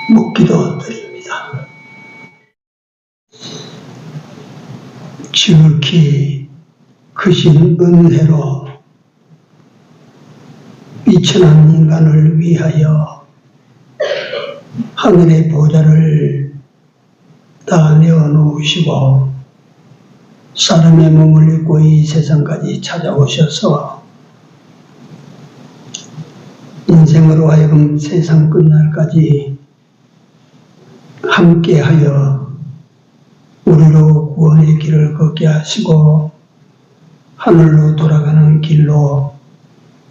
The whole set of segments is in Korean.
묵기도 드립니다. 지극히 크신 은혜로 비천한 인간을 위하여 하늘의 보좌를 다 내어놓으시고 사람의 몸을 입고 이 세상까지 찾아오셔서 인생으로 하여금 세상 끝날까지 함께하여 우리로 구원의 길을 걷게 하시고 하늘로 돌아가는 길로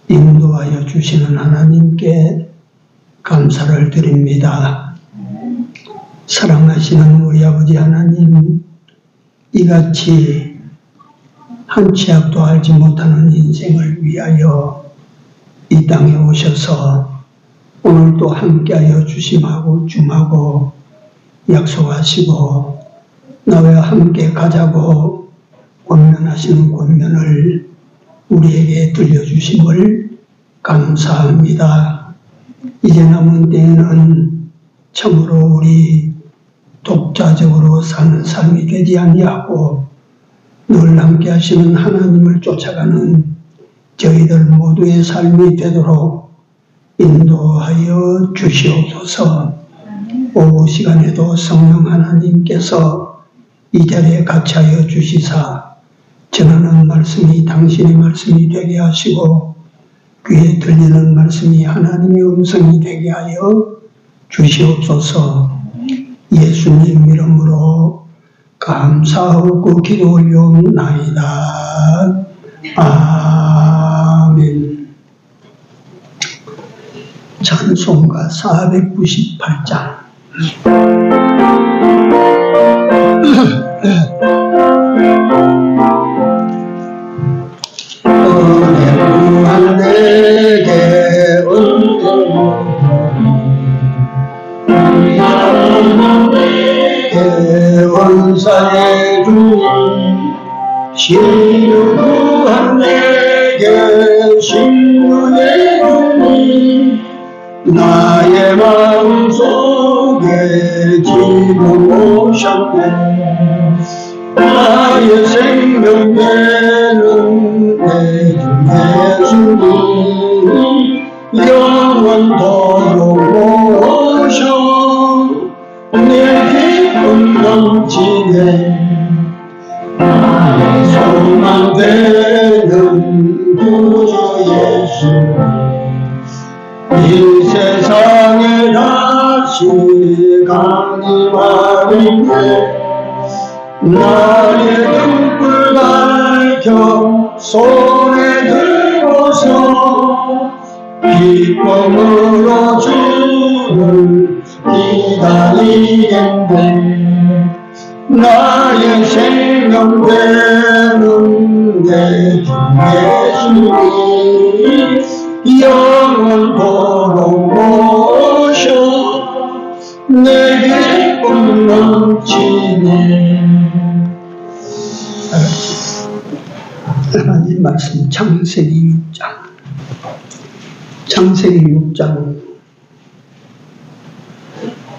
인도하여 주시는 하나님께 감사를 드립니다. 사랑하시는 우리 아버지 하나님, 이같이 한 치 앞도 알지 못하는 인생을 위하여 이 땅에 오셔서 오늘도 함께하여 주심하고 줌하고 약속하시고 나와 함께 가자고 권면하시는 권면을 우리에게 들려주심을 감사합니다. 이제 남은 때에는 참으로 우리 독자적으로 사는 삶이 되지 아니하고 늘 함께 하시는 하나님을 쫓아가는 저희들 모두의 삶이 되도록 인도하여 주시옵소서. 오후 시간에도 성령 하나님께서 이 자리에 같이 하여 주시사 전하는 말씀이 당신의 말씀이 되게 하시고 귀에 들리는 말씀이 하나님의 음성이 되게 하여 주시옵소서. 예수님 이름으로 감사하고 기도 올려옵나이다. 아멘. 찬송가 498장. 은혜무한 내게 원사의 주님 신유한 내게 신유의 주님 나의 마음속에 지금 오셨네. 나의 생명 되는 내 주 예수님 영원토록 모셔 내 기쁨 넘치네. 나의 소망 되는 구주 예수님 이 세상에 다시 강림하리네. 나의 등불 밝혀 손에 들고서 기쁨으로 주를 기다리겠네. 나의 생명 되는 내 주 예수님 영원토록 모셔 내 기쁨 넘치네. 하나님 말씀 창세기 6장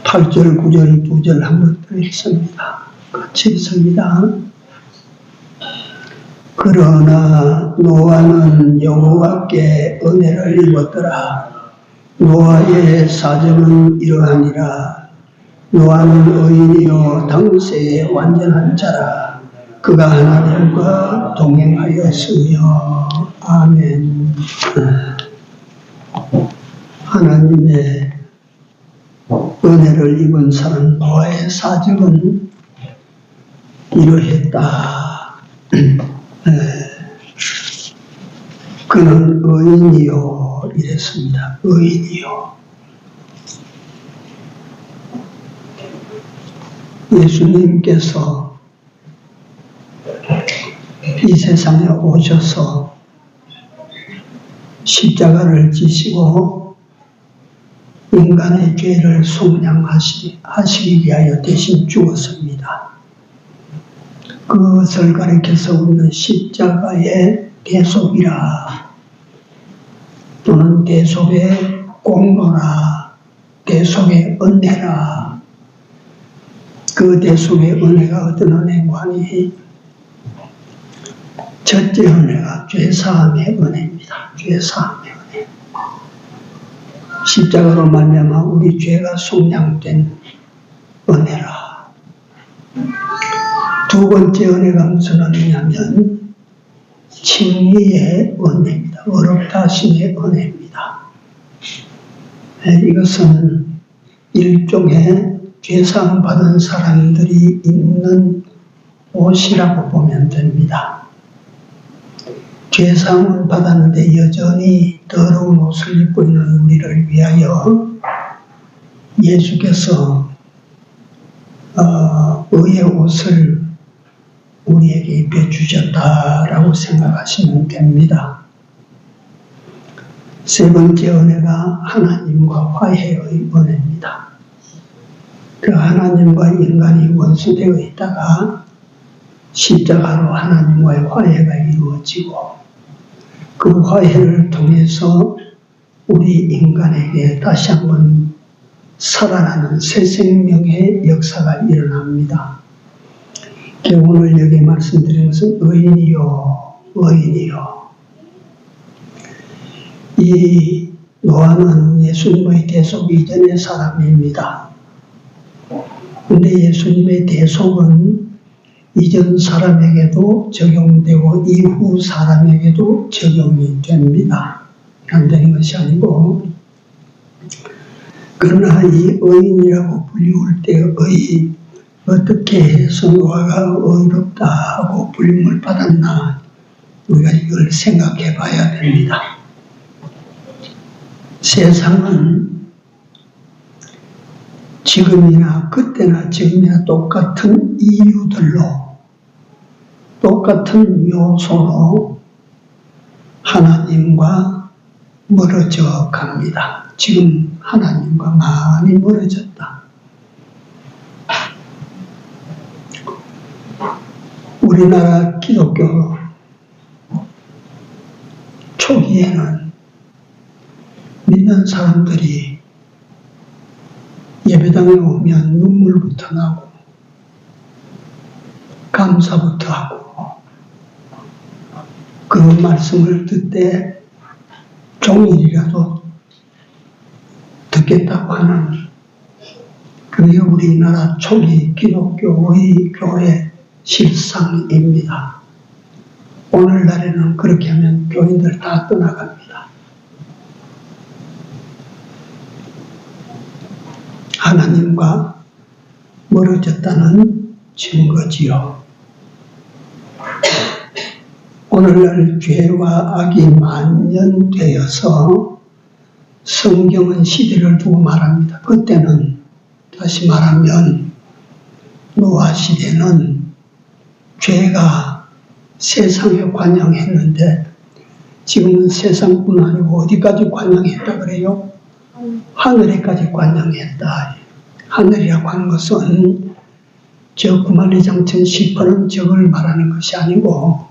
8절 9절 2절 한번 더 읽습니다. 같이 읽습니다. 그러나 노아는 여호와께 은혜를 입었더라. 노아의 사정은 이러하니라. 노아는 의인이요 당세의 완전한 자라. 그가 하나님과 동행하였으며. 아멘. 하나님의 은혜를 입은 사람 노아의 사정은 이러했다. 그는 의인이요 이랬습니다. 의인이요. 예수님께서 이 세상에 오셔서 십자가를 지시고 인간의 죄를 속량하시기 위하여 대신 죽었습니다. 그것을 가리켜서 우리는 십자가의 대속이라 또는 대속의 공로라 대속의 은혜라. 그 대속의 은혜가 어떤 은혜관이? 첫째 은혜가 죄사함의 은혜입니다. 죄사함의 은혜. 십자가로 말미암아 우리 죄가 속량된 은혜라. 두 번째 은혜가 무슨 은혜냐면 칭의의 은혜입니다. 어렵다 하심의 은혜입니다. 이것은 일종의 죄사함 받은 사람들이 입는 옷이라고 보면 됩니다. 죄사함을 받았는데 여전히 더러운 옷을 입고 있는 우리를 위하여 예수께서 의의 옷을 우리에게 입혀주셨다라고 생각하시면 됩니다. 세 번째 은혜가 하나님과 화해의 은혜입니다. 그 하나님과 인간이 원수되어 있다가 십자가로 하나님과의 화해가 이루어지고 그 화해를 통해서 우리 인간에게 다시 한번 살아나는 새 생명의 역사가 일어납니다. 오늘 여기 말씀드린 것은 의인이요, 의인이요. 이 노아는 예수님의 대속 이전의 사람입니다. 그런데 예수님의 대속은 이전 사람에게도 적용되고 이후 사람에게도 적용이 됩니다. 안 되는 것이 아니고, 그러나 이 의인이라고 불리울 때의 어떻게 해서 노아가 의롭다 하고 불림을 받았나 우리가 이걸 생각해 봐야 됩니다. 세상은 지금이나 그때나 지금이나 똑같은 이유들로 똑같은 요소로 하나님과 멀어져 갑니다. 지금 하나님과 많이 멀어졌다. 우리나라 기독교 초기에는 믿는 사람들이 예배당에 오면 눈물부터 나고 감사부터 하고 그 말씀을 듣되 종일이라도 듣겠다고 하는 그게 우리나라 초기 기독교의 교회 실상입니다. 오늘날에는 그렇게 하면 교인들 다 떠나갑니다. 하나님과 멀어졌다는 증거지요. 오늘날 죄와 악이 만연되어서 성경은 시대를 두고 말합니다. 그때는 다시 말하면 노아 시대는 죄가 세상에 관영했는데 지금은 세상뿐 아니고 어디까지 관영했다 그래요? 하늘에까지 관영했다. 하늘이라고 하는 것은 저 구만리장천 10%는 저걸 말하는 것이 아니고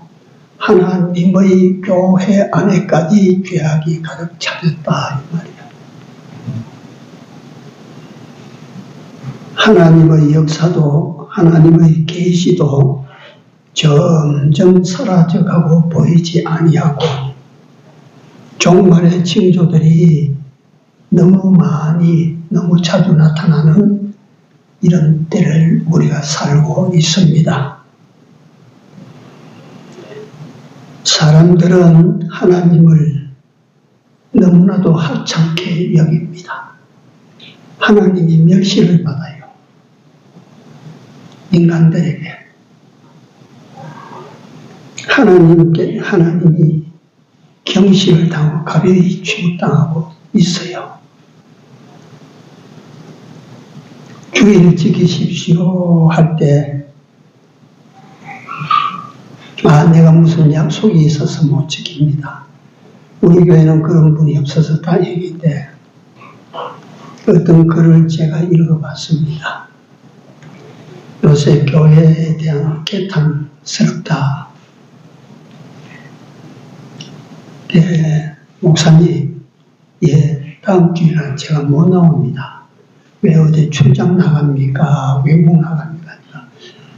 하나님의 교회 안에까지 죄악이 가득 차졌다 이 말이야. 하나님의 역사도 하나님의 계시도 점점 사라져가고 보이지 아니하고 종말의 징조들이 너무 많이 너무 자주 나타나는 이런 때를 우리가 살고 있습니다. 사람들은 하나님을 너무나도 하찮게 여깁니다. 하나님이 멸시를 받아요. 인간들에게. 하나님이 경시를 당하고 가벼이 취급당하고 있어요. 주의를 지키십시오 할 때 내가 무슨 약속이 있어서 못 지킵니다. 우리 교회는 그런 분이 없어서 다행인데 어떤 글을 제가 읽어봤습니다. 요새 교회에 대한 개탄스럽다. 목사님, 다음 주일날 제가 못 나옵니다. 왜 어디 출장 나갑니까? 외국 나갑니까?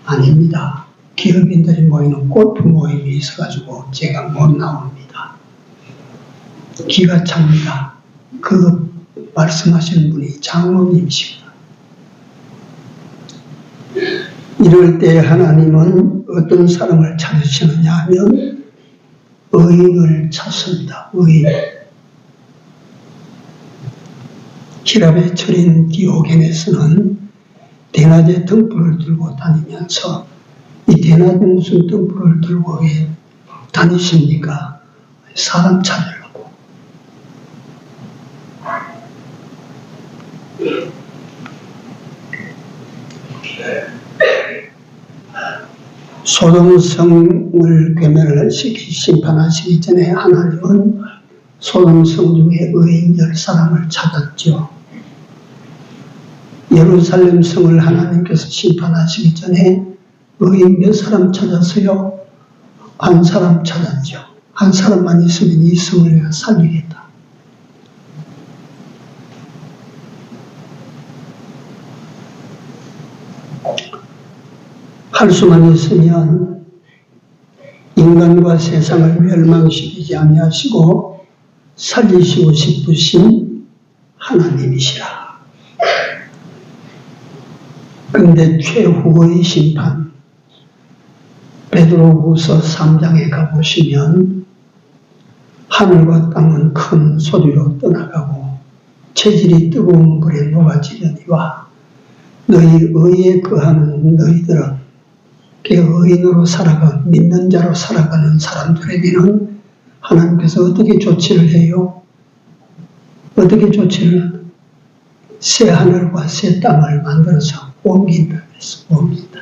아닙니다. 기업인들이 모이는 골프 모임이 있어가지고 제가 못 나옵니다. 기가 찹니다. 그 말씀하시는 분이 장로님이십니다. 이럴 때 하나님은 어떤 사람을 찾으시느냐 하면 의인을 찾습니다. 의인. 히랍의 철인 디오게네스는 대낮에 등불을 들고 다니면서 이 대낮에 무슨 등불을 들고 다니십니까? 사람 찾으려고. 소돔성을 괴멸시키 심판하시기 전에 하나님은 소돔성 중에 의인 10사람을 찾았죠. 예루살렘 성을 하나님께서 심판하시기 전에 의인 몇 사람 찾았어요? 한 사람 찾았죠. 한 사람만 있으면 이 성을 내가 살리겠다. 할 수만 있으면 인간과 세상을 멸망시키지 아니하시고 살리시고 싶으신 하나님이시라. 그런데 최후의 심판, 베드로후서 3장에 가보시면 하늘과 땅은 큰 소리로 떠나가고 체질이 뜨거운 불에 녹아지려니와 너희 의에 거하는 너희들은 의인으로 살아가 믿는 자로 살아가는 사람들에게는 하나님께서 어떻게 조치를 해요? 어떻게 조치를? 새 하늘과 새 땅을 만들어서 옮긴다 그래서 옮긴다.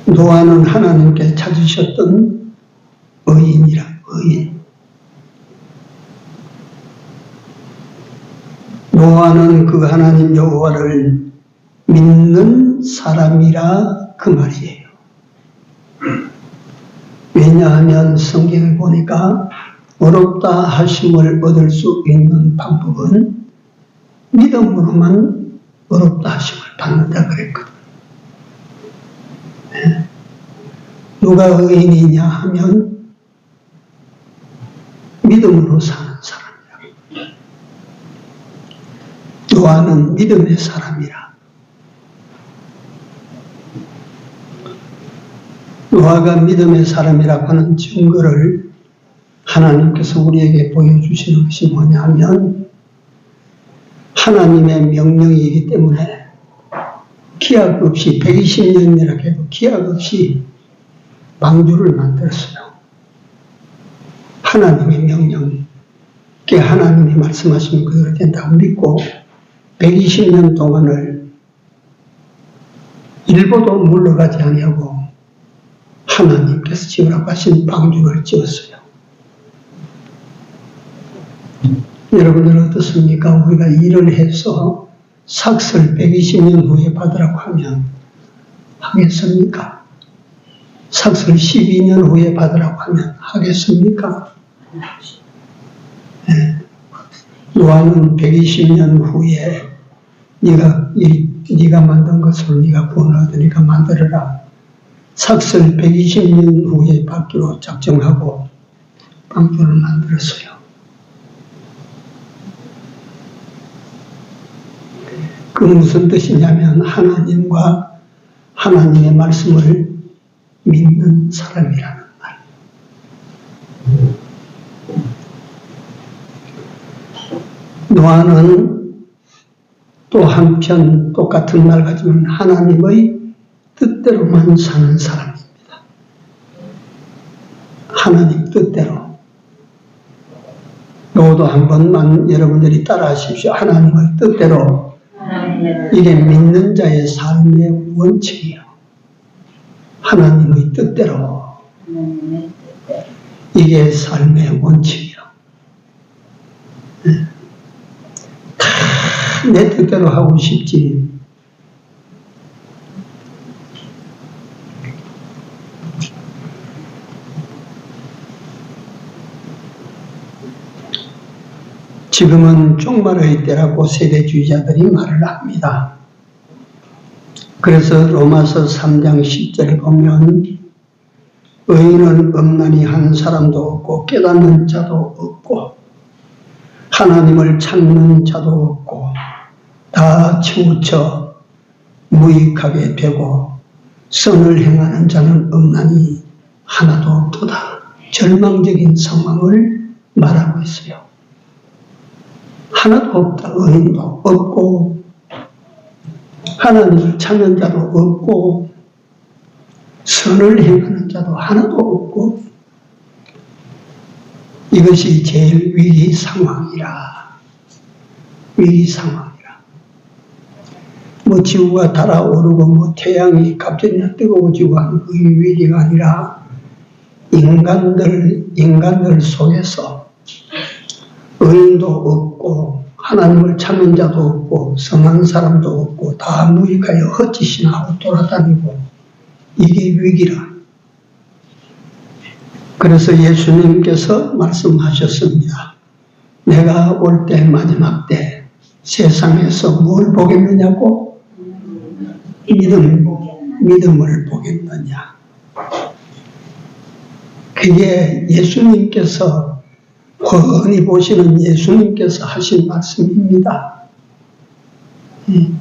노아는 하나님께 찾으셨던 의인이라 의인. 노아는 그 하나님 여호와를 믿는 사람이라 그 말이에요. 왜냐하면 성경을 보니까 어렵다 하심을 얻을 수 있는 방법은 믿음으로만 어렵다 하심을 받는다 그랬거든. 누가 의인이냐 하면 믿음으로 사는 사람이라. 노아는 믿음의 사람이라. 노아가 믿음의 사람이라고 하는 증거를 하나님께서 우리에게 보여주시는 것이 뭐냐 하면 하나님의 명령이기 때문에 기약 없이 120년이라 해도 기약 없이 방주를 만들었어요. 하나님의 명령, 하나님이 말씀하시면 그대로 된다고 믿고 120년 동안을 일보도 물러가지 아니하고 하나님께서 지으라고 하신 방주를 지었어요. 여러분들 어떻습니까? 우리가 일을 해서 삭슬 120년 후에 받으라고 하면 하겠습니까? 삭슬 12년 후에 받으라고 하면 하겠습니까? 네. 노아는 120년 후에 네가 만든 것을 네가 구원 얻으니까 만들어라. 삭슬 120년 후에 받기로 작정하고 방주를 만들었어요. 그 무슨 뜻이냐면 하나님과 하나님의 말씀을 믿는 사람이라는 말. 노아는 또 한편 똑같은 말 가지면 하나님의 뜻대로만 사는 사람입니다. 하나님 뜻대로. 요것도 한 번만 여러분들이 따라 하십시오. 하나님의 뜻대로. 이게 믿는 자의 삶의 원칙이에요. 하나님의 뜻대로. 이게 삶의 원칙이에요. 다 내 뜻대로 하고 싶지. 지금은 종말의 때라고 세대주의자들이 말을 합니다. 그래서 로마서 3장 10절에 보면 의인은 없나니 한 사람도 없고 깨닫는 자도 없고 하나님을 찾는 자도 없고 다 치우쳐 무익하게 되고 선을 행하는 자는 없나니 하나도 없도다. 절망적인 상황을 말하고 있어요. 하나도 없다. 의인도 없고 하나님을 찾는 자도 없고 선을 행하는 자도 하나도 없고 이것이 제일 위기 상황이라. 위기 상황이라. 뭐 지구가 달아오르고 태양이 갑자기 뜨거워지고 하는 그 위기가 아니라 인간들 속에서 의인도 없고 하나님을 찾는 자도 없고 성한 사람도 없고 다 무익하여 헛짓이나 하고 돌아다니고 이게 위기라. 그래서 예수님께서 말씀하셨습니다. 내가 올 때 마지막 때 세상에서 뭘 보겠느냐고? 믿음을 보겠느냐. 그게 예수님께서 훤히 보시는 예수님께서 하신 말씀입니다.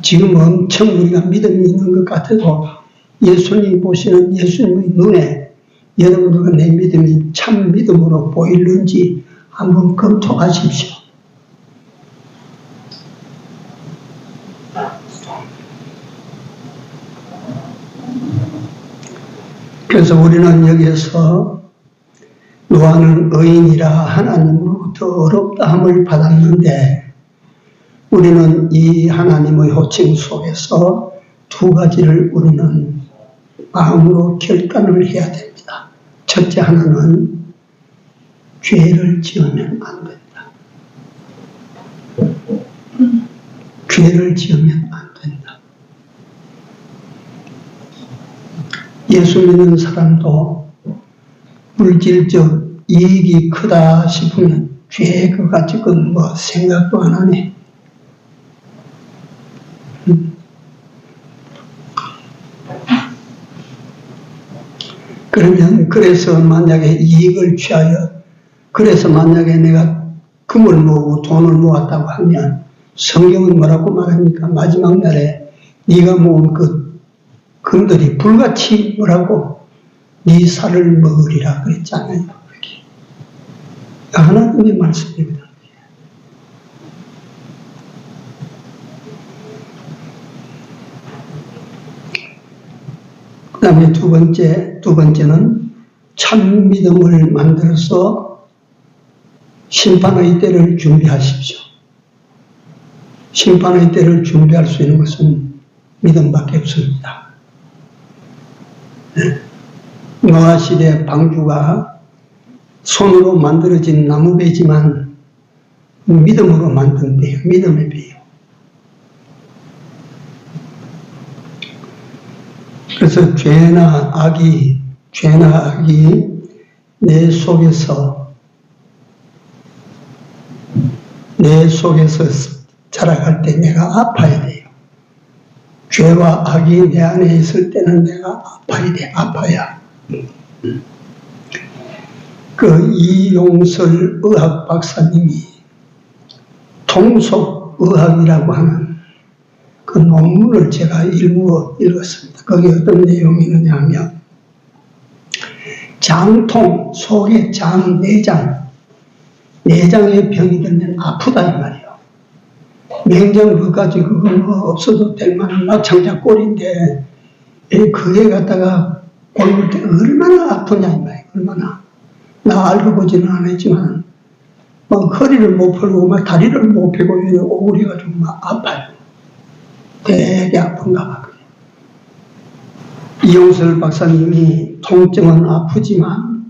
지금 엄청 우리가 믿음이 있는 것 같아도 예수님 보시는 예수님의 눈에 여러분들과 내 믿음이 참 믿음으로 보이는지 한번 검토하십시오. 그래서 우리는 여기에서 노아는 의인이라 하나님으로부터 어렵다함을 받았는데 우리는 이 하나님의 호칭 속에서 두 가지를 우리는 마음으로 결단을 해야 됩니다. 첫째 하나는 죄를 지으면 안 된다. 죄를 지으면 안 된다. 예수 믿는 사람도 물질적 이익이 크다 싶으면 죄 그거 지금 뭐 생각도 안 하네. 그러면 그래서 만약에 이익을 취하여 그래서 만약에 내가 금을 모으고 돈을 모았다고 하면 성경은 뭐라고 말합니까? 마지막 날에 네가 모은 그 금들이 불같이 뭐라고 네 살을 먹으리라 그랬잖아요. 그렇게. 하나님의 말씀입니다. 그 다음에 두 번째는 참 믿음을 만들어서 심판의 때를 준비하십시오. 심판의 때를 준비할 수 있는 것은 믿음밖에 없습니다. 노아 시대 방주가 손으로 만들어진 나무배지만 믿음으로 만든 배요. 믿음의 배요. 그래서 죄나 악이 내 속에서 자라갈 때 내가 아파야 돼요. 죄와 악이 내 안에 있을 때는 내가 아파야 돼. 아파야. 그 이용설 의학 박사님이 통속의학이라고 하는 그 논문을 제가 일부 읽었습니다. 거기 어떤 내용이 있느냐 하면 장통, 속의 내장의 병이 들면 아프다 이 말이에요. 맹장 그까지 그거 뭐 없어도 될 만한 막창자 꼴인데 그게 갖다가 골물 때 얼마나 아프냐 이 말이에요. 얼마나. 나 알고 보지는 않았지만 막 허리를 못 펴고 막 다리를 못 펴고 오그려가지고 막 아파요. 되게 아픈가 봐. 이용설 박사님이 통증은 아프지만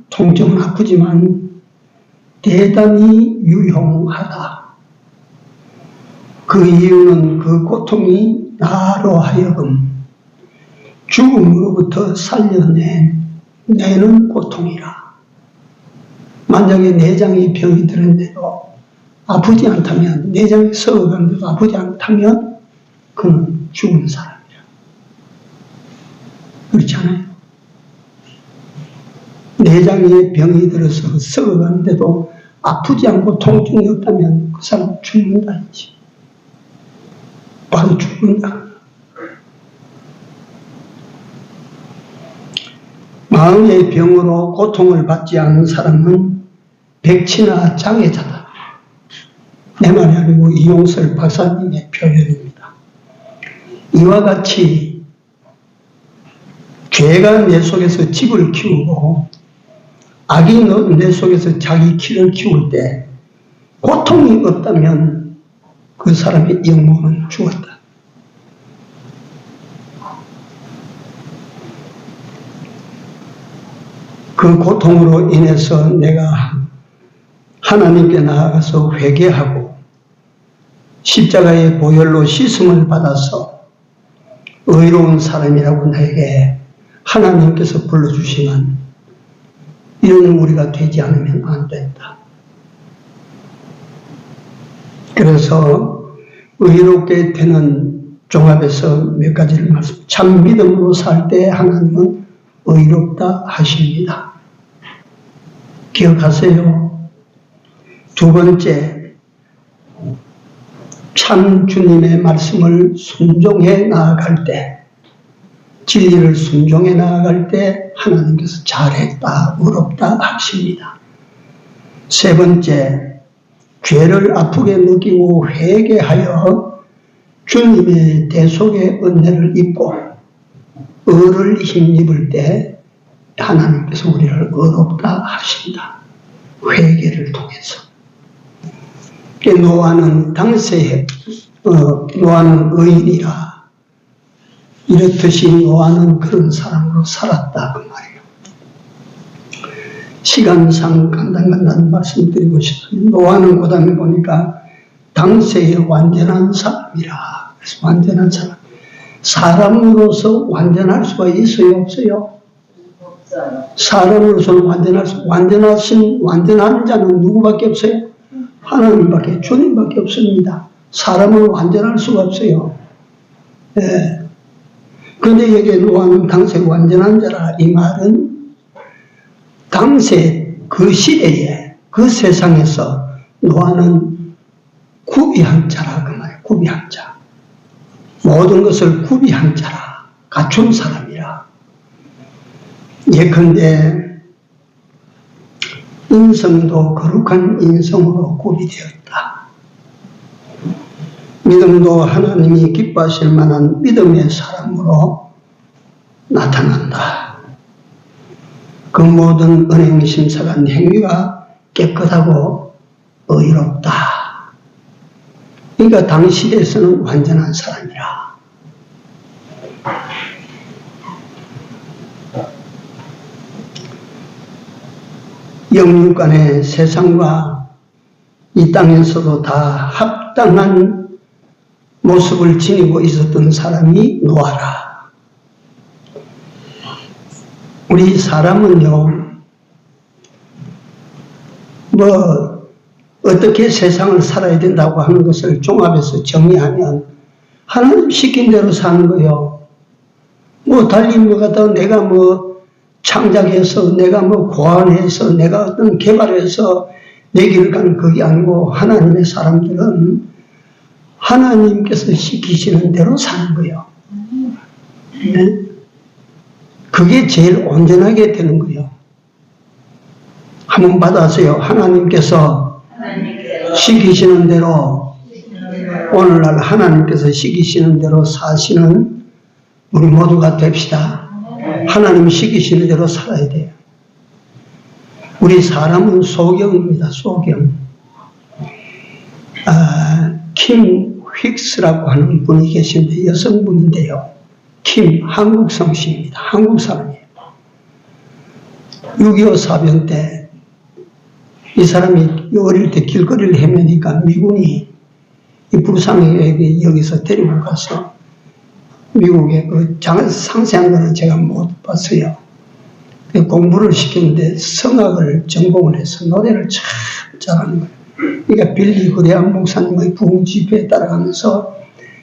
대단히 유용하다. 그 이유는 그 고통이 나로 하여금 죽음으로부터 살려내는 고통이라. 만약에 내장이 병이 들었는데도 아프지 않다면, 내장이 썩어가는데도 아프지 않다면 그는 죽은 사람이라. 그렇지 않아요? 내장에 병이 들어서 썩어가는데도 아프지 않고 통증이 없다면 그 사람 죽는다. 바로 죽는다. 마음의 병으로 고통을 받지 않는 사람은 백치나 장애자다. 내 말이 아니고 이용설 박사님의 표현입니다. 이와 같이 죄가 내 속에서 집을 키우고 악이 내 속에서 자기 키를 키울 때 고통이 없다면 그 사람의 영혼은 죽었다. 그 고통으로 인해서 내가 하나님께 나아가서 회개하고 십자가의 보혈로 씻음을 받아서 의로운 사람이라고 나에게 하나님께서 불러주시면 이런 우리가 되지 않으면 안 된다. 그래서 의롭게 되는 종합에서 몇 가지를 말씀. 참 믿음으로 살 때 하나님은 의롭다 하십니다. 기억하세요. 두 번째, 참 주님의 말씀을 순종해 나아갈 때, 진리를 순종해 나아갈 때 하나님께서 잘했다, 의롭다 하십니다. 세 번째, 죄를 아프게 느끼고 회개하여 주님의 대속의 은혜를 입고 의를 힘입을 때 하나님께서 우리를 의롭다 하신다. 회개를 통해서. 노아는 당시에 노아는 의인이라 이렇듯이 노아는 그런 사람으로 살았다 그 말이에요. 시간상 간단간단 말씀드리고 싶어요. 노아는 그 다음에 보니까 당시에 완전한 사람이라. 그래서 완전한 사람. 사람으로서 완전할 수가 있어요, 없어요? 없어요. 사람으로서는 완전한 자는 누구밖에 없어요? 하나님밖에, 주님밖에 없습니다. 사람은 완전할 수가 없어요. 예. 그런데 여기 노아는 당시 완전한 자라. 이 말은 당시 그 시대에, 그 세상에서 노아는 구비한 자라. 그 말이에요. 구비한 자. 모든 것을 구비한 자라. 갖춘 사람이라. 예컨대 인성도 거룩한 인성으로 구비되었다. 믿음도 하나님이 기뻐하실 만한 믿음의 사람으로 나타난다. 그 모든 은행 심사관 행위가 깨끗하고 의롭다. 그러니까 당시에서는 완전한 사람이라. 영육간의 세상과 이 땅에서도 다 합당한 모습을 지니고 있었던 사람이 노아라. 우리 사람은요, 어떻게 세상을 살아야 된다고 하는 것을 종합해서 정의하면 하나님 시킨 대로 사는 거예요. 달리 갖다가 내가 창작해서, 내가 고안해서, 내가 어떤 개발해서 내 길을 가는 그게 아니고 하나님의 사람들은 하나님께서 시키시는 대로 사는 거예요. 네? 그게 제일 온전하게 되는 거예요. 한번 받아세요. 하나님께서 시키시는 대로, 오늘날 하나님께서 시키시는 대로 사시는 우리 모두가 됩시다. 하나님이 시키시는 대로 살아야 돼요. 우리 사람은 소경입니다. 소경. 킴 휙스라고 하는 분이 계신데 여성분인데요. 킴, 한국 성씨입니다. 한국 사람이에요. 6.25 사변 때 이 사람이 어릴 때 길거리를 헤매니까 미군이 이 불쌍히 여기서 데리고 가서 미국의 그 상세한 거는 제가 못 봤어요. 공부를 시키는데 성악을 전공을 해서 노래를 참 잘하는 거예요. 그러니까 빌리 그레암 목사님의 부흥 집회에 따라가면서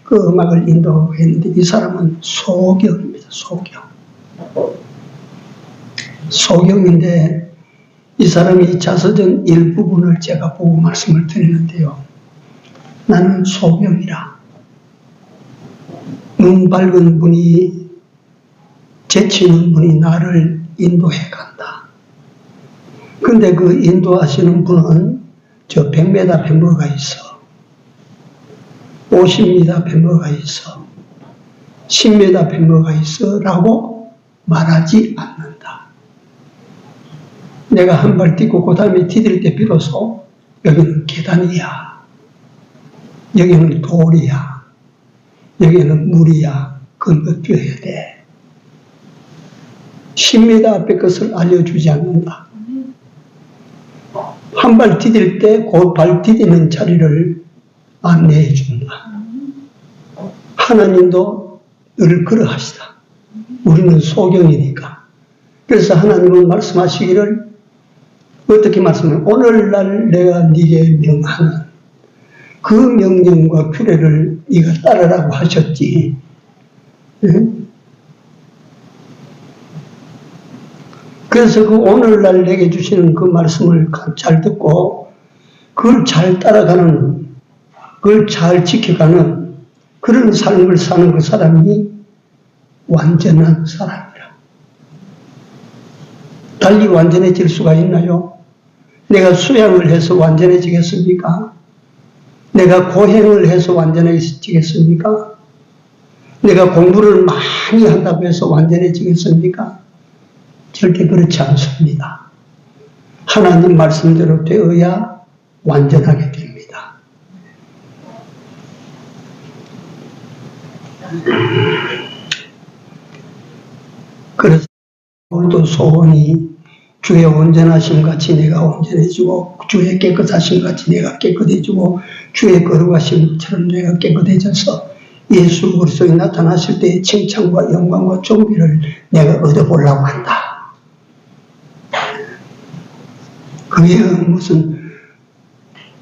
그 음악을 인도했는데 이 사람은 소경입니다. 소경인데 이 사람이 자서전 일부분을 제가 보고 말씀을 드리는데요. 나는 소경이라. 눈 밝은 분이, 재치있는 분이 나를 인도해 간다. 근데 그 인도하시는 분은 저 100m 뱀버가 있어. 50m 뱀버가 있어. 10m 뱀버가 있어. 라고 말하지 않는다. 내가 한 발 뛰고 그 다음에 디딜 때 비로소 여기는 계단이야. 여기는 돌이야. 여기는 물이야. 그걸 느껴야 돼. 10m 앞에 것을 알려주지 않는다. 한 발 디딜 때 그 발 디디는 자리를 안내해 준다. 하나님도 늘 그러하시다. 우리는 소경이니까. 그래서 하나님은 말씀하시기를 어떻게 말씀해요? 오늘날 내가 네게 명하는 그 명령과 규례를 네가 따르라고 하셨지. 응? 그래서 그 오늘날 내게 주시는 그 말씀을 잘 듣고 그걸 잘 따라가는, 그걸 잘 지켜가는 그런 삶을 사는 그 사람이 완전한 사람이라. 달리 완전해질 수가 있나요? 내가 수양을 해서 완전해지겠습니까? 내가 고행을 해서 완전해지겠습니까? 내가 공부를 많이 한다고 해서 완전해지겠습니까? 절대 그렇지 않습니다. 하나님 말씀대로 되어야 완전하게 됩니다. 그래서 오늘도 소원이 주의 온전하심 같이 내가 온전해지고 주의 깨끗하심 같이 내가 깨끗해지고 주의 거룩하심처럼 내가 깨끗해져서 예수 그리스도에 나타나실 때의 칭찬과 영광과 존귀를 내가 얻어보려고 한다. 그게 무슨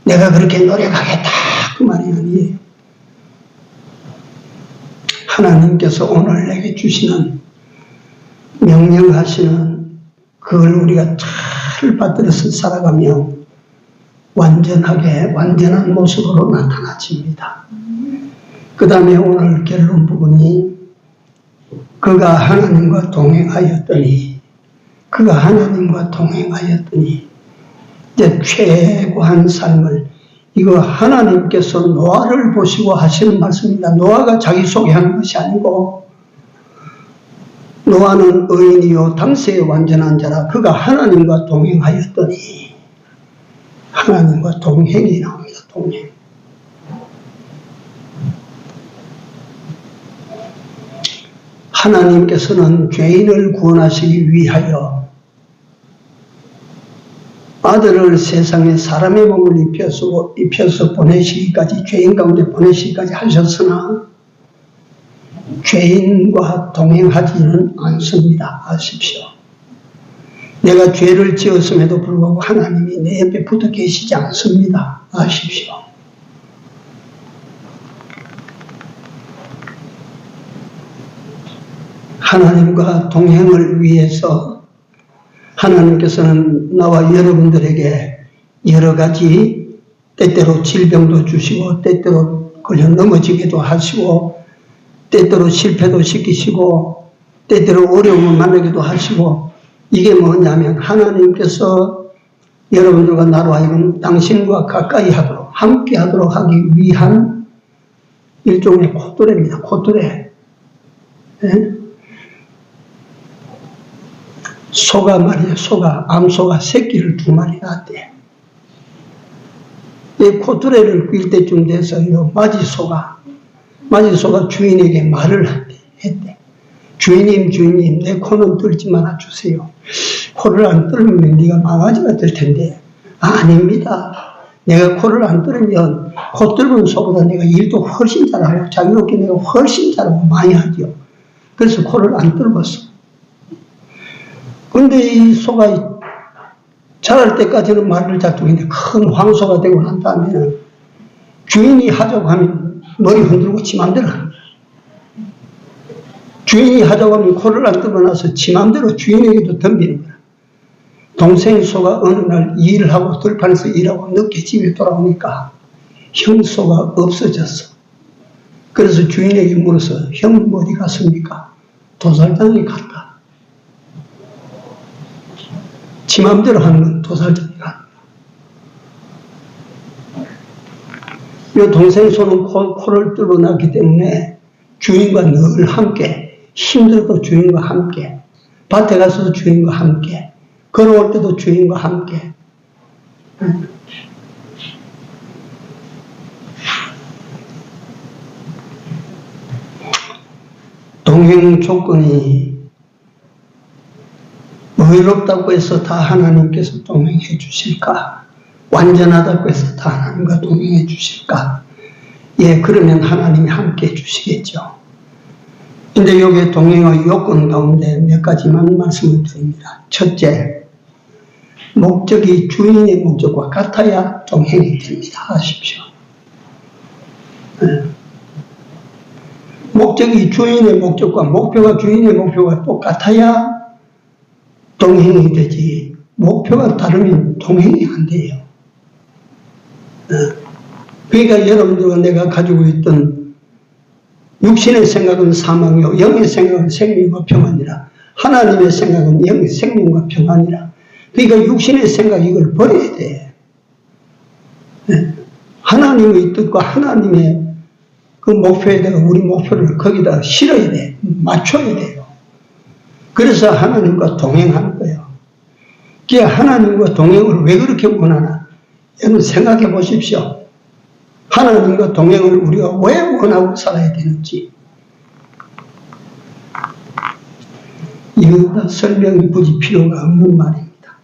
내가 그렇게 노력하겠다 그 말이 아니에요. 하나님께서 오늘 내게 주시는 명령하시는 그걸 우리가 잘 받들어서 살아가면 완전하게 완전한 모습으로 나타나집니다. 그 다음에 오늘 결론 부분이 그가 하나님과 동행하였더니 이제 최고한 삶을, 이거 하나님께서 노아를 보시고 하시는 말씀입니다. 노아가 자기 소개하는 것이 아니고 노아는 의인이요 당세에 완전한 자라 그가 하나님과 동행하였더니, 하나님과 동행이 나옵니다. 동행. 하나님께서는 죄인을 구원하시기 위하여 아들을 세상에 사람의 몸을 입혀서 보내시기까지, 죄인 가운데 보내시기까지 하셨으나 죄인과 동행하지는 않습니다. 아십시오. 내가 죄를 지었음에도 불구하고 하나님이 내 옆에 붙어 계시지 않습니다. 아십시오. 하나님과 동행을 위해서 하나님께서는 나와 여러분들에게 여러 가지 때때로 질병도 주시고 때때로 걸려 넘어지기도 하시고 때때로 실패도 시키시고 때때로 어려움을 만나기도 하시고, 이게 뭐냐면 하나님께서 여러분들과 나로 하여금 당신과 가까이 하도록, 함께 하도록 하기 위한 일종의 콧도래입니다. 콧도래. 네? 소가 말이에요. 암소가 새끼를 2마리 낳았대. 이 콧도래를 낄 때쯤 돼서 마지소가 주인에게 말을 했대. 주인님, 내 코는 뚫지 말아 주세요. 코를 안 뚫으면 네가 망아지가 될 텐데. 아닙니다. 내가 코를 안 뚫으면 코 뚫은 소보다 내가 일도 훨씬 잘하고 자유롭게 내가 훨씬 잘하고 많이 하죠. 그래서 코를 안 뚫었어. 근데 이 소가 자랄 때까지는 말을 잘 듣는데 큰 황소가 되고 난 다음에는 주인이 하자고 하면 머리 흔들고 지 맘대로 합니다. 주인이 하자고 하면 코를 안 뜯어놔서 지 맘대로 주인에게도 덤비는 거야. 동생 소가 어느 날 일을 하고 들판에서 일하고 늦게 집에 돌아오니까 형 소가 없어졌어. 그래서 주인에게 물어서 형은 어디 갔습니까? 도살장에 갔다. 지 맘대로 하는 건 도살장에 갔다. 이 동생 소는 코를 뚫어놨기 때문에 주인과 늘 함께, 힘들어도 주인과 함께, 밭에 가서도 주인과 함께, 걸어올 때도 주인과 함께. 동행 조건이 의롭다고 해서 다 하나님께서 동행해 주실까? 완전하다고 해서 다 하나님과 동행해 주실까? 예, 그러면 하나님이 함께 해 주시겠죠. 근데 여기에 동행의 요건 가운데 몇 가지만 말씀을 드립니다. 첫째, 목적이 주인의 목적과 같아야 동행이 됩니다. 아십시오. 목적이 주인의 목적과 목표가 주인의 목표가 똑같아야 동행이 되지. 목표가 다르면 동행이 안 돼요. 그러니까 여러분들과 내가 가지고 있던 육신의 생각은 사망이요, 영의 생각은 생명과 평안이라. 하나님의 생각은 영의 생명과 평안이라. 그러니까 육신의 생각 이걸 버려야 돼. 하나님의 뜻과 하나님의 그 목표에다가 우리 목표를 거기다 실어야 돼. 맞춰야 돼요. 그래서 하나님과 동행하는 거예요. 그게 하나님과 동행을 왜 그렇게 원하나? 여러분 생각해 보십시오. 하나님과 동행을 우리가 왜 원하고 살아야 되는지. 이거보다 설명이 굳이 필요가 없는 말입니다.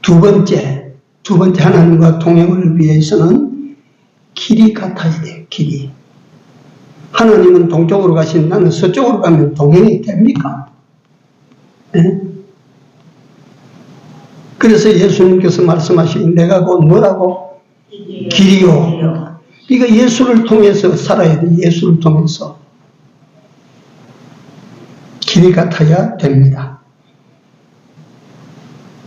두 번째 하나님과 동행을 위해서는 길이 같아야 돼요. 길이. 하나님은 동쪽으로 가신 나는 서쪽으로 가면 동행이 됩니까? 네? 그래서 예수님께서 말씀하신 내가 곧 뭐라고? 길이요. 그러니까 예수를 통해서 살아야 돼. 예수를 통해서. 길이 같아야 됩니다.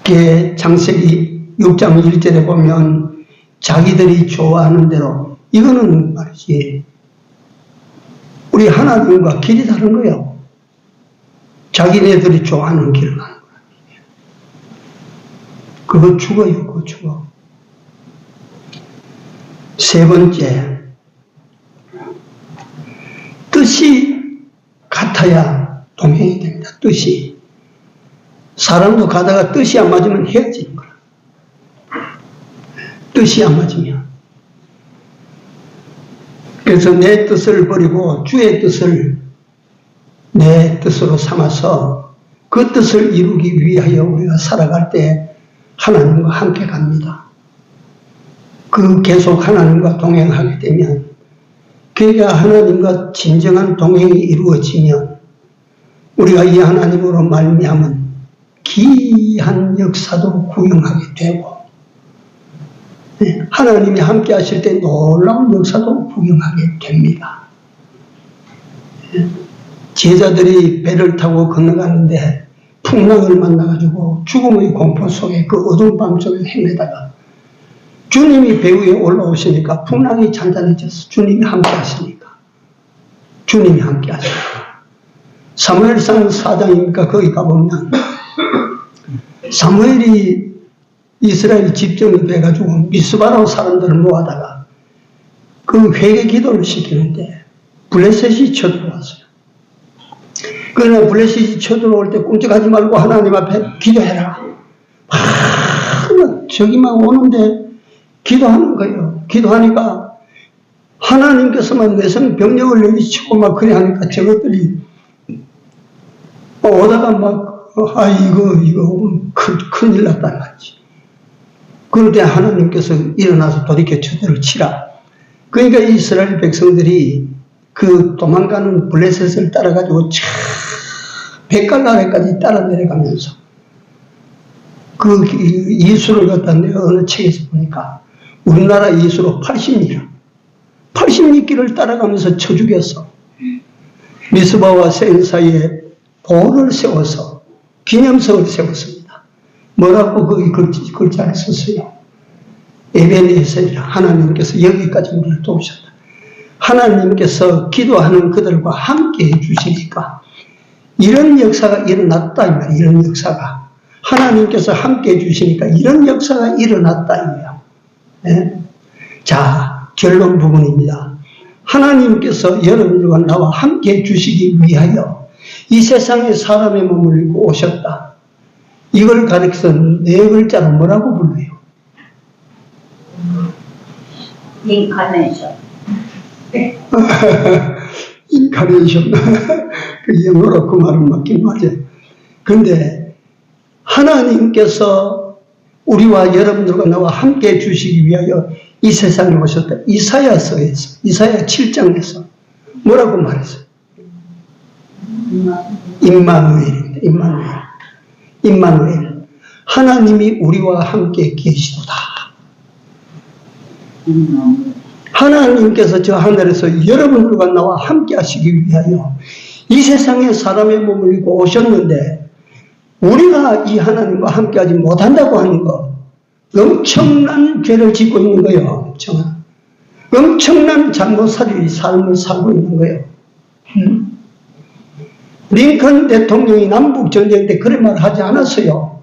그게 창세기 6장 1절에 보면 자기들이 좋아하는 대로 이거는 말이지 우리 하나님과 길이 다른 거예요. 자기네들이 좋아하는 길을 가는 거예요. 그거 죽어요. 그거 죽어. 세 번째, 뜻이 같아야 동행이 됩니다. 뜻이. 사람도 가다가 뜻이 안 맞으면 헤어지는 거야. 뜻이 안 맞으면. 그래서 내 뜻을 버리고 주의 뜻을 내 뜻으로 삼아서 그 뜻을 이루기 위하여 우리가 살아갈 때 하나님과 함께 갑니다. 그 계속 하나님과 동행하게 되면 그러니까 하나님과 진정한 동행이 이루어지면 우리가 이 하나님으로 말미암은 기이한 역사도 구경하게 되고 하나님이 함께 하실 때 놀라운 역사도 구경하게 됩니다. 제자들이 배를 타고 건너가는데 풍랑을 만나가지고 죽음의 공포 속에 그 어두운 밤 속에 헤매다가 주님이 배 위에 올라오시니까 풍랑이 잔잔해져서 주님이 함께 하시니까 주님이 함께 하시니까 사무엘상 4장이니까 거기 가보면 사무엘이 이스라엘 집정이 돼가지고 미스바로 사람들을 모아다가 그 회개 기도를 시키는데 블레셋이 쳐들어왔어요. 그러나 블레셋이 쳐들어올 때 꿈쩍하지 말고 하나님 앞에 기도해라. 저기 막 오는데 기도하는 거예요. 기도하니까 하나님께서만 내성 병력을 내리치고 막 그래 하니까 저것들이 오다가 막 이거 큰일 났단 말이지. 그럴 때 하나님께서 일어나서 돌이켜 저들을 치라. 그러니까 이스라엘 백성들이 그 도망가는 블레셋을 따라가지고 백갈 아래까지 따라 내려가면서 그 이수를 갖다 내가 어느 책에서 보니까 우리나라 이수로 80리길을 따라가면서 쳐 죽였어. 미스바와 센 사이에 돌을 세워서 기념석을 세웠습니다. 뭐라고 거기 글자를 썼어요? 에베네셀이라, 하나님께서 여기까지 우리를 도우셨다. 하나님께서 기도하는 그들과 함께 해주시니까 이런 역사가 일어났다 이 말이에요. 이런 역사가 하나님께서 함께 해주시니까 이런 역사가 일어났다 이거예요. 네? 자, 결론 부분입니다. 하나님께서 여러분들과 나와 함께 해주시기 위하여 이 세상에 사람의 몸을 입고 오셨다. 이걸 가리켜서 네 글자로 뭐라고 불러요? 인카네이션. 인카네이션. 그 영어로 그 말은 맞긴 맞아요. 근데 하나님께서 우리와 여러분들과 나와 함께 해주시기 위하여 이 세상에 오셨다. 이사야서에서, 이사야 7장에서 뭐라고 말했어요? 임마누엘입니다. 임마누엘. 하나님이 우리와 함께 계시도다. 하나님께서 저 하늘에서 여러분들과 나와 함께 하시기 위하여 이 세상에 사람의 몸을 입고 오셨는데 우리가 이 하나님과 함께 하지 못한다고 하는 거 엄청난 죄를 짓고 있는 거예요. 엄청난 잘못살이 삶을 살고 있는 거예요. 링컨 대통령이 남북전쟁 때 그런 말을 하지 않았어요.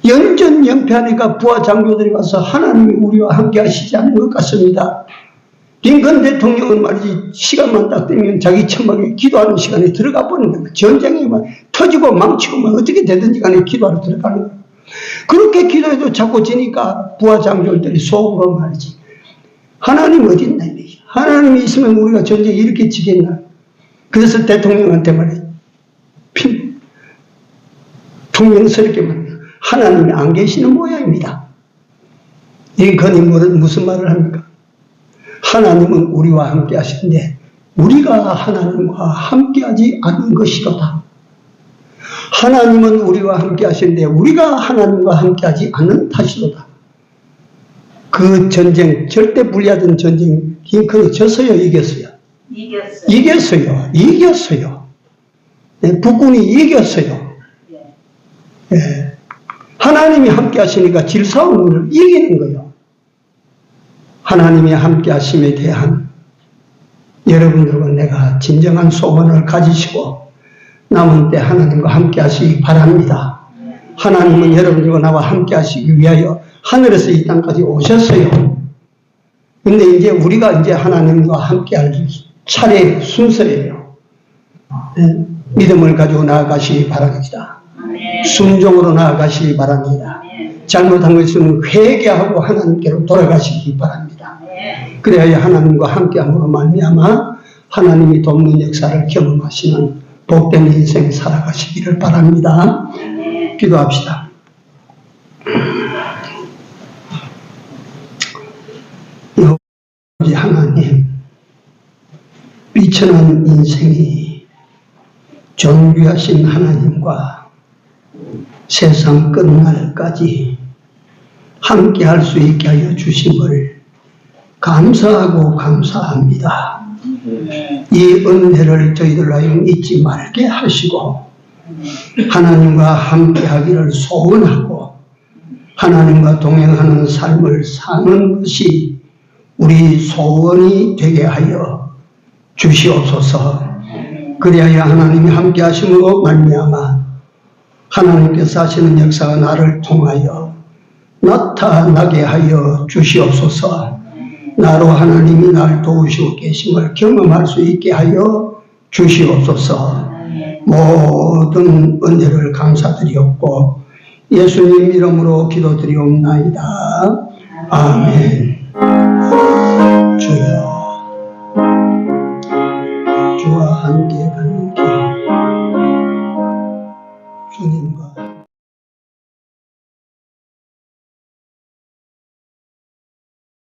연전연패하니까 부하 장교들이 와서 하나님이 우리와 함께 하시지 않은 것 같습니다. 링컨 대통령은 말이지 시간만 딱 되면 자기 천막에 기도하는 시간에 들어가 버리는 거예요. 전쟁이 막 터지고 망치고 막 어떻게 되든지 간에 기도하러 들어가는 거예요. 그렇게 기도해도 자꾸 지니까 부하 장교들이 속으로 말이지 하나님 어디 있나 이거지. 하나님이 있으면 우리가 전쟁 이렇게 지겠나. 그래서 대통령한테 말이지 통명스럽게 말이야. 하나님이 안 계시는 모양입니다. 링컨이 무슨 말을 합니까? 하나님은 우리와 함께 하시는데 우리가 하나님과 함께 하지 않는 것이로다. 하나님은 우리와 함께 하시는데 우리가 하나님과 함께 하지 않는 탓이로다. 그 전쟁, 절대 불리하던 전쟁, 링컨이 졌어요, 이겼어요? 이겼어요. 네, 북군이 이겼어요. 네. 하나님이 함께 하시니까 질싸움을 이기는 거예요. 하나님이 함께 하심에 대한 여러분들과 내가 진정한 소원을 가지시고 남은 때 하나님과 함께 하시기 바랍니다. 하나님은 여러분들과 나와 함께 하시기 위하여 하늘에서 이 땅까지 오셨어요. 근데 이제 우리가 이제 하나님과 함께 할 차례 순서예요. 네, 믿음을 가지고 나아가시기 바랍니다. 순종으로 나아가시기 바랍니다. 잘못한 것 있으면 회개하고 하나님께로 돌아가시기 바랍니다. 그래야 하나님과 함께함으로 말미암아 하나님이 돕는 역사를 경험하시는 복된 인생 살아가시기를 바랍니다. 기도합시다. 여호와 하나님, 비천한 인생이 존귀하신 하나님과 세상 끝날까지 함께 할 수 있게 하여 주심을 감사하고 감사합니다. 이 은혜를 저희들 하여 잊지 말게 하시고 하나님과 함께 하기를 소원하고 하나님과 동행하는 삶을 사는 것이 우리 소원이 되게 하여 주시옵소서. 그리하여 하나님이 함께 하심으로 말미암아 하나님께서 하시는 역사가 나를 통하여 나타나게 하여 주시옵소서. 나로 하나님이 나를 도우시고 계심을 경험할 수 있게 하여 주시옵소서. 모든 은혜를 감사드리옵고 예수님 이름으로 기도드리옵나이다. 아멘. 주여, 주와 함께 가는